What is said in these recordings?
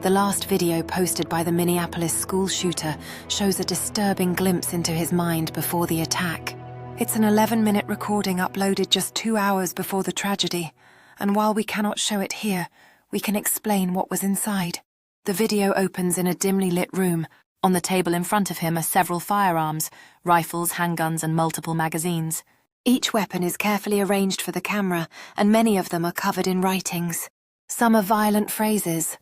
The last video posted by the Minneapolis school shooter shows a disturbing glimpse into his mind before the attack. It's an 11-minute recording uploaded just 2 hours before the tragedy, and while we cannot show it here, we can explain what was inside. The video opens in a dimly lit room. On the table in front of him are several firearms, rifles, handguns, and multiple magazines. Each weapon is carefully arranged for the camera, and many of them are covered in writings. Some are violent phrases,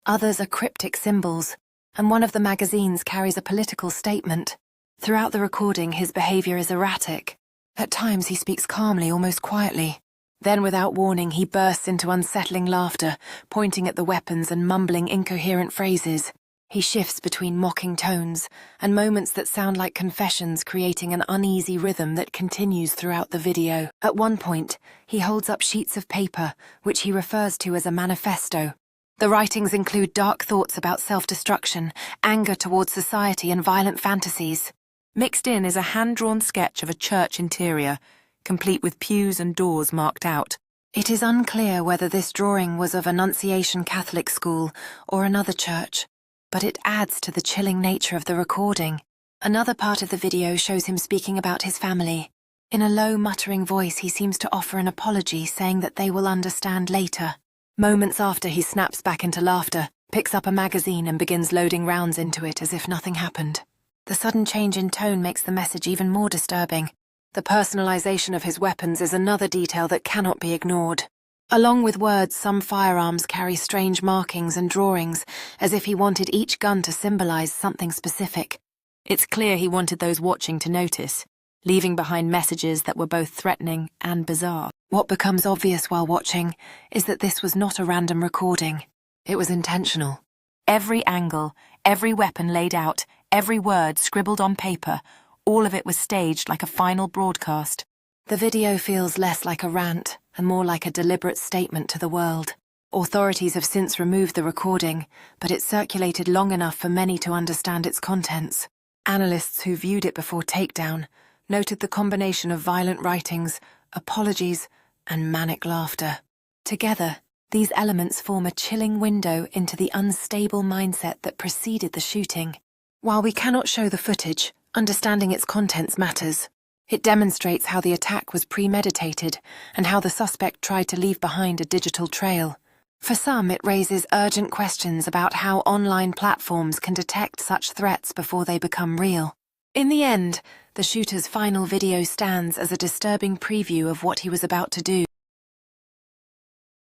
others are cryptic symbols, and one of the magazines carries a political statement. Throughout the recording, his behavior is erratic. At times, he speaks calmly, almost quietly. Then, without warning, he bursts into unsettling laughter, pointing at the weapons and mumbling incoherent phrases. He shifts between mocking tones and moments that sound like confessions, creating an uneasy rhythm that continues throughout the video. At one point, he holds up sheets of paper, which he refers to as a manifesto. The writings include dark thoughts about self-destruction, anger towards society, and violent fantasies. Mixed in is a hand-drawn sketch of a church interior, complete with pews and doors marked out. It is unclear whether this drawing was of Annunciation Catholic School or another church, but it adds to the chilling nature of the recording. Another part of the video shows him speaking about his family. In a low, muttering voice, he seems to offer an apology, saying that they will understand later. Moments after, he snaps back into laughter, picks up a magazine and begins loading rounds into it as if nothing happened. The sudden change in tone makes the message even more disturbing. The personalization of his weapons is another detail that cannot be ignored. Along with words, some firearms carry strange markings and drawings, as if he wanted each gun to symbolize something specific. It's clear he wanted those watching to notice, leaving behind messages that were both threatening and bizarre. What becomes obvious while watching is that this was not a random recording. It was intentional. Every angle, every weapon laid out, every word scribbled on paper, all of it was staged like a final broadcast. The video feels less like a rant and more like a deliberate statement to the world. Authorities have since removed the recording, but it circulated long enough for many to understand its contents. Analysts who viewed it before takedown noted the combination of violent writings, apologies, and manic laughter. Together, these elements form a chilling window into the unstable mindset that preceded the shooting. While we cannot show the footage, understanding its contents matters. It demonstrates how the attack was premeditated and how the suspect tried to leave behind a digital trail. For some, it raises urgent questions about how online platforms can detect such threats before they become real. In the end, the shooter's final video stands as a disturbing preview of what he was about to do.